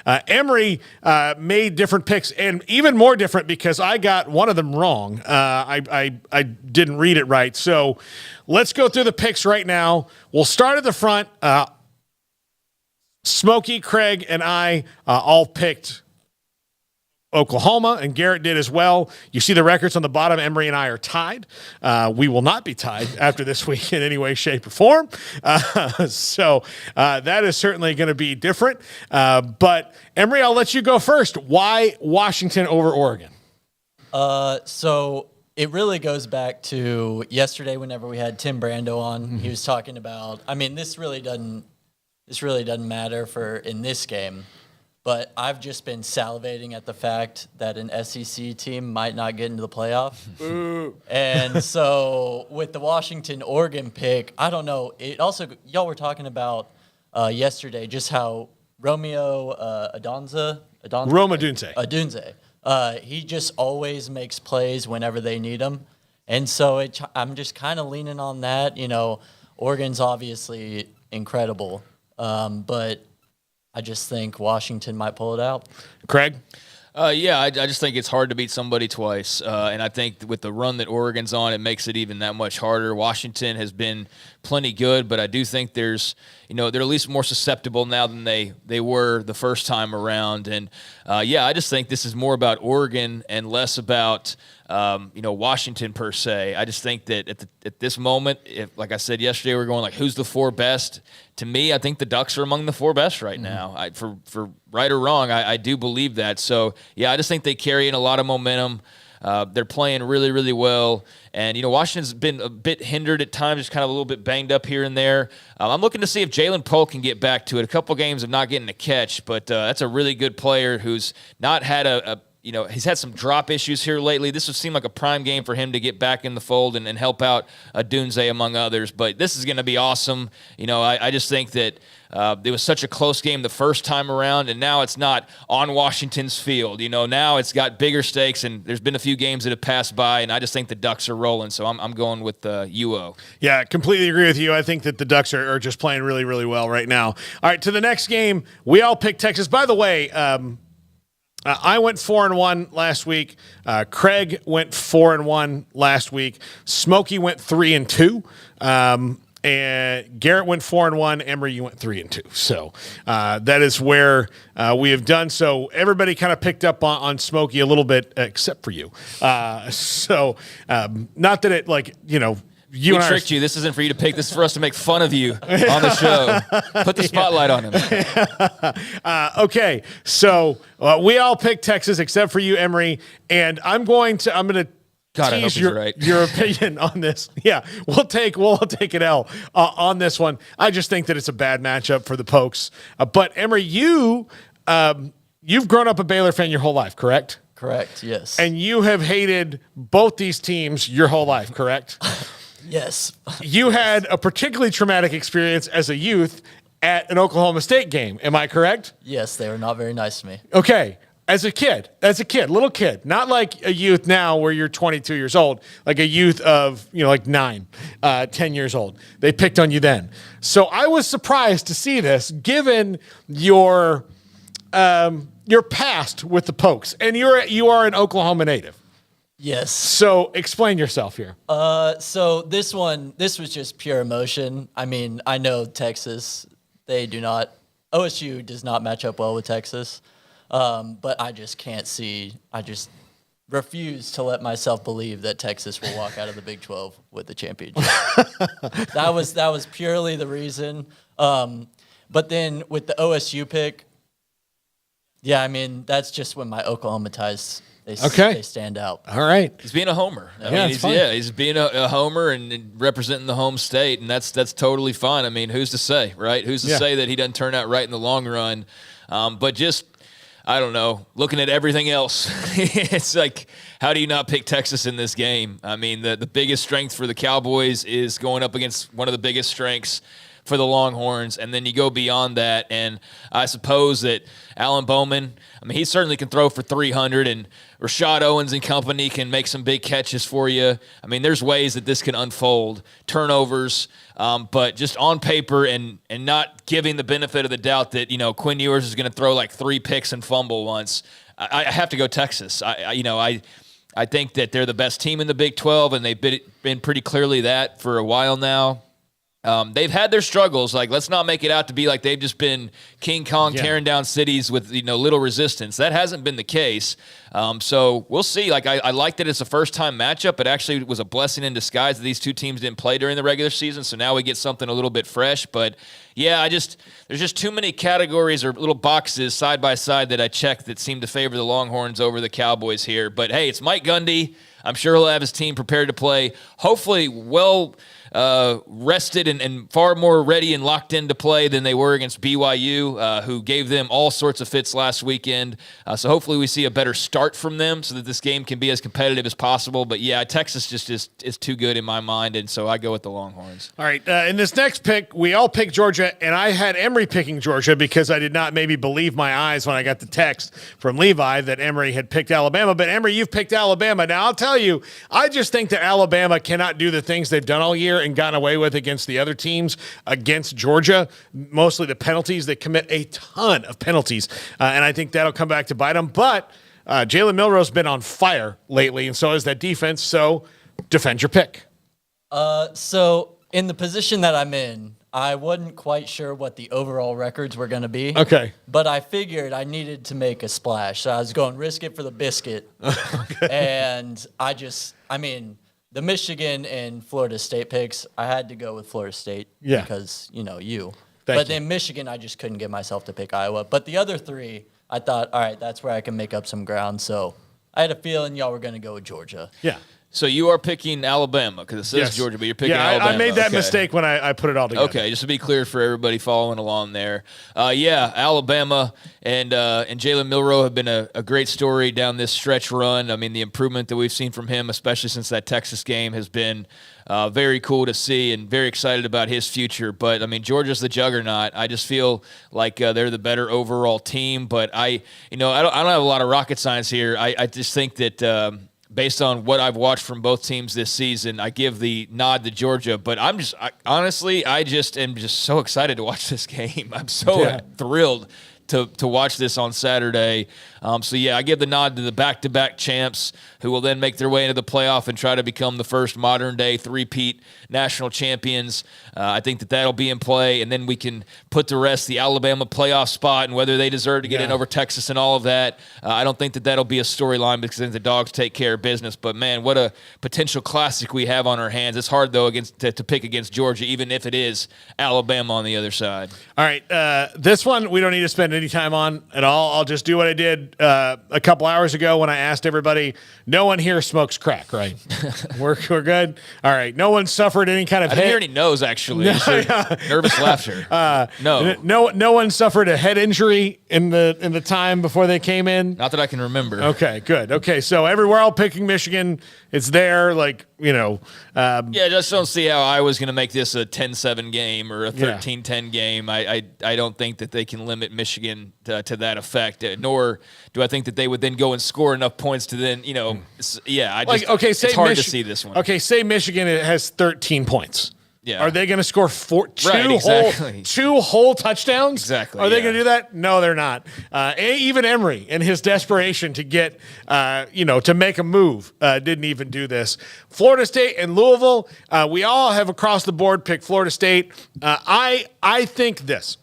Emory made different picks, and even more different because I got one of them wrong. I didn't read it right. So let's go through the picks right now. We'll start at the front. Smokey, Craig, and I all picked Oklahoma, and Garrett did as well. You see the records on the bottom. Emory and I are tied. We will not be tied after this week in any way, shape, or form. So that is certainly going to be different. But Emory, I'll let you go first. Why Washington over Oregon? So it really goes back to yesterday whenever we had Tim Brando on. Mm-hmm. He was talking about, I mean, this really doesn't matter for in this game. But I've just been salivating at the fact that an SEC team might not get into the playoff. And so with the Washington-Oregon pick, I don't know. It also, y'all were talking about yesterday just how Romeo Odunze, he just always makes plays whenever they need him. And so I'm just kind of leaning on that. You know, Oregon's obviously incredible, but I just think Washington might pull it out. Craig? Yeah, I just think it's hard to beat somebody twice. And I think with the run that Oregon's on, it makes it even that much harder. Washington has been plenty good, but I do think they're at least more susceptible now than they were the first time around. And, I just think this is more about Oregon and less about, Washington per se. I just think that at this moment, like I said yesterday, we're going like, who's the four best? To me, I think the Ducks are among the four best right now. For right or wrong, I do believe that. So, yeah, I just think they carry in a lot of momentum. They're playing really, really well. And, Washington's been a bit hindered at times, just kind of a little bit banged up here and there. I'm looking to see if Jalen Polk can get back to it. A couple games of not getting a catch, but that's a really good player who's not had he's had some drop issues here lately. This would seem like a prime game for him to get back in the fold and help out Dunze among others. But this is going to be awesome. I just think that it was such a close game the first time around, and now it's not on Washington's field. Now it's got bigger stakes, and there's been a few games that have passed by, and I just think the Ducks are rolling. So I'm going with UO. Yeah, completely agree with you. I think that the Ducks are just playing really, really well right now. All right, to the next game. We all picked Texas. By the way, I went 4-1 last week. Craig went 4-1 last week. Smokey went 3-2. And Garrett went 4-1. Emory, you went 3-2. So that is where we have done. So everybody kind of picked up on Smokey a little bit, except for you. Not that it we tricked you. This isn't for you to pick. This is for us to make fun of you on the show. Put the spotlight on him. Okay, so we all picked Texas except for you, Emory, and I'm going to tease your opinion on this. Yeah, we'll take an L on this one. I just think that it's a bad matchup for the Pokes. But Emory, you've grown up a Baylor fan your whole life, correct? Correct. Yes. And you have hated both these teams your whole life, correct? Yes. You had a particularly traumatic experience as a youth at an Oklahoma State game. Am I correct? Yes, they were not very nice to me. Okay. As a kid, little kid, not like a youth now where you're 22 years old, like a youth of, 9, 10 years old. They picked on you then. So I was surprised to see this given your past with the Pokes, and you are an Oklahoma native. Yes. So explain yourself here. So this was just pure emotion. I mean, I know Texas, OSU does not match up well with Texas. But I just can't see, I just refuse to let myself believe that Texas will walk out of the Big 12 with the championship. That was purely the reason. But then with the OSU pick, yeah, I mean, that's just when my Oklahoma ties they stand out. All right. He's being a homer. He's being a homer and representing the home state, and that's totally fine. I mean, who's to say, right? Who's to say that he doesn't turn out right in the long run? But just, I don't know, looking at everything else, it's like, how do you not pick Texas in this game? I mean, the biggest strength for the Cowboys is going up against one of the biggest strengths for the Longhorns. And then you go beyond that, and I suppose that Alan Bowman, I mean, he certainly can throw for 300, and Rashad Owens and company can make some big catches for you. I mean, there's ways that this can unfold. Turnovers, but just on paper and not giving the benefit of the doubt that, Quinn Ewers is going to throw like 3 picks and fumble once. I have to go Texas. I think that they're the best team in the Big 12, and they've been pretty clearly that for a while now. They've had their struggles. Like, let's not make it out to be like they've just been King Kong tearing down cities with little resistance. That hasn't been the case. So we'll see. Like, I like that it's a first-time matchup. It actually was a blessing in disguise that these two teams didn't play during the regular season. So now we get something a little bit fresh. But yeah, there's just too many categories or little boxes side by side that I check that seem to favor the Longhorns over the Cowboys here. But hey, it's Mike Gundy. I'm sure he'll have his team prepared to play. Hopefully, rested and far more ready and locked into play than they were against BYU, who gave them all sorts of fits last weekend. So hopefully we see a better start from them so that this game can be as competitive as possible. But yeah, Texas just is too good in my mind, and so I go with the Longhorns. All right, in this next pick, we all picked Georgia, and I had Emory picking Georgia because I did not maybe believe my eyes when I got the text from Levi that Emory had picked Alabama. But Emory, you've picked Alabama. Now, I'll tell you, I just think that Alabama cannot do the things they've done all year and gotten away with against the other teams against Georgia, mostly the penalties. They commit a ton of penalties, and I think that'll come back to bite them. But Jalen Milroe's been on fire lately, and so is that defense, so defend your pick. So in the position that I'm in, I wasn't quite sure what the overall records were going to be. Okay. But I figured I needed to make a splash, so I was going risk it for the biscuit. Okay. And the Michigan and Florida State picks, I had to go with Florida State because, But then Michigan, I just couldn't get myself to pick Iowa. But the other 3, I thought, all right, that's where I can make up some ground. So I had a feeling y'all were going to go with Georgia. Yeah. So you are picking Alabama because it says Georgia, but you're picking Alabama. I made that mistake when I put it all together. Okay, just to be clear for everybody following along there. Alabama and Jalen Milroe have been a great story down this stretch run. I mean, the improvement that we've seen from him, especially since that Texas game, has been very cool to see and very excited about his future. But, I mean, Georgia's the juggernaut. I just feel like they're the better overall team. But I don't have a lot of rocket science here. I just think that based on what I've watched from both teams this season, I give the nod to Georgia. But honestly, I just am just so excited to watch this game. I'm so thrilled to watch this on Saturday. I give the nod to the back-to-back champs who will then make their way into the playoff and try to become the first modern-day three-peat national champions. I think that'll be in play, and then we can put to rest the Alabama playoff spot and whether they deserve to get in over Texas and all of that. I don't think that'll be a storyline because then the Dogs take care of business. But, man, what a potential classic we have on our hands. It's hard, though, to pick against Georgia, even if it is Alabama on the other side. All right, this one we don't need to spend any time on at all. I'll just do what I did a couple hours ago when I asked everybody, no one here smokes crack, right? we're good? All right. No one suffered any kind of I didn't hear any no's, actually. Nervous laughter. No one suffered a head injury in the time before they came in? Not that I can remember. Okay, good. Okay, so everywhere all picking Michigan, it's there, I just don't see how I was going to make this a 10-7 game or a 13-10 game. I don't think that they can limit Michigan to that effect, nor do I think that they would then go and score enough points to then, it's hard to see this one. Okay, say Michigan has 13 points. Yeah. Are they going to score two whole touchdowns? Exactly. Are they going to do that? No, they're not. Even Emory, in his desperation to get, to make a move, didn't even do this. Florida State and Louisville, we all have across the board picked Florida State. I think this.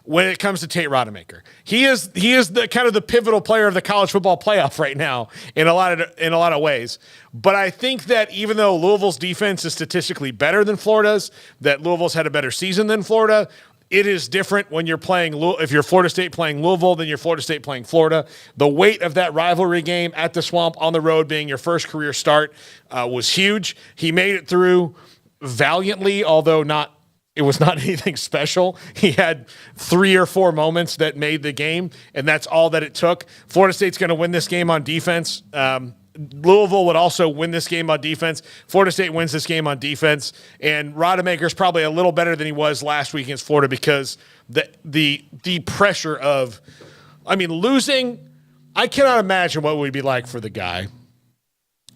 When it comes to Tate Rodemaker, he is the kind of the pivotal player of the college football playoff right now in a lot of ways. But I think that even though Louisville's defense is statistically better than Florida's, that Louisville's had a better season than Florida. It is different when you're playing if you're Florida State playing Louisville than you're Florida State playing Florida. The weight of that rivalry game at the Swamp on the road, being your first career start, was huge. He made it through valiantly, although it was not anything special. He had 3 or 4 moments that made the game, and that's all that it took. Florida State's going to win this game on defense. Louisville would also win this game on defense. Florida State wins this game on defense, and Rodemaker's probably a little better than he was last week against Florida because the pressure of, losing. I cannot imagine what it would be like for the guy.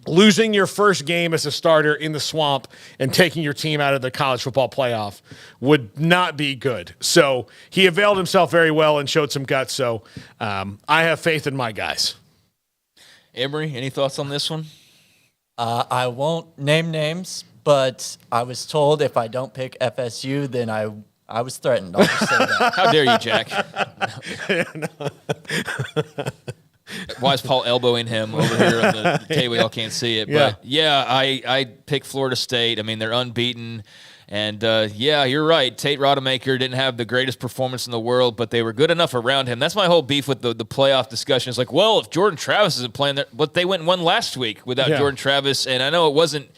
Losing your first game as a starter in the swamp and taking your team out of the college football playoff would not be good. So he availed himself very well and showed some guts. So I have faith in my guys. Emory, any thoughts on this one? I won't name names, but I was told if I don't pick FSU, then I was threatened. I'll just say that. How dare you, Jack? Why is Paul elbowing him over here on the table? Y'all can't see it. But, I picked Florida State. They're unbeaten. And, you're right. Tate Rodemaker didn't have the greatest performance in the world, but they were good enough around him. That's my whole beef with the playoff discussion. It's like, well, if Jordan Travis isn't playing there, but they went and won last week without Jordan Travis. And I know it wasn't,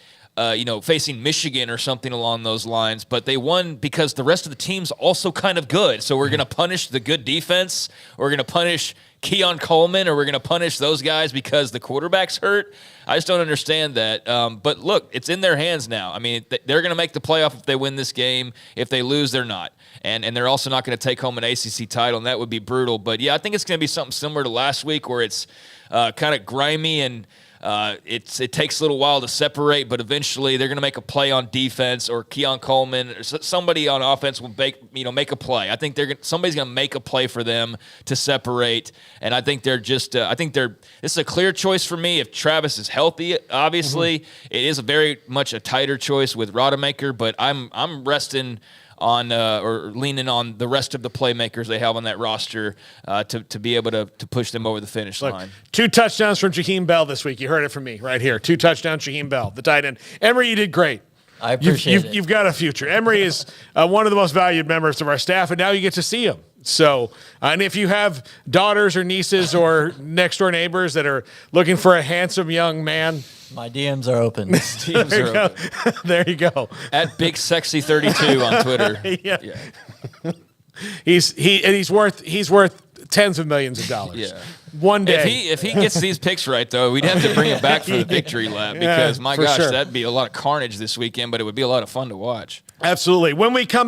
facing Michigan or something along those lines, but they won because the rest of the team's also kind of good. So we're going to punish the good defense. We're going to punish Keon Coleman, or we're going to punish those guys because the quarterback's hurt. I just don't understand that. But look, it's in their hands now. They're going to make the playoff if they win this game. If they lose, they're not. And they're also not going to take home an ACC title, and that would be brutal. But, I think it's going to be something similar to last week where it's kind of grimy and it takes a little while to separate, but eventually they're going to make a play on defense, or Keon Coleman or somebody on offense will make a play. I think somebody's going to make a play for them to separate, and I think this is a clear choice for me. If Travis is healthy, obviously it is a very much a tighter choice with Rodemaker, but I'm resting on or leaning on the rest of the playmakers they have on that roster to be able to push them over the finish line. 2 touchdowns from Jaheim Bell this week. You heard it from me right here. 2 touchdowns, Jaheim Bell, the tight end. Emory, you did great. I appreciate it. You've got a future. Emory is one of the most valued members of our staff, and now you get to see him. So, and if you have daughters or nieces or next-door neighbors that are looking for a handsome young man, my DMs are open. There you go. At Big Sexy 32 on Twitter. Yeah. He's worth tens of millions of dollars. Yeah. One day. If he gets these picks right, though, we'd have to bring him back for the victory lap because, my gosh, sure. that'd be a lot of carnage this weekend, but it would be a lot of fun to watch. Absolutely. When we come back.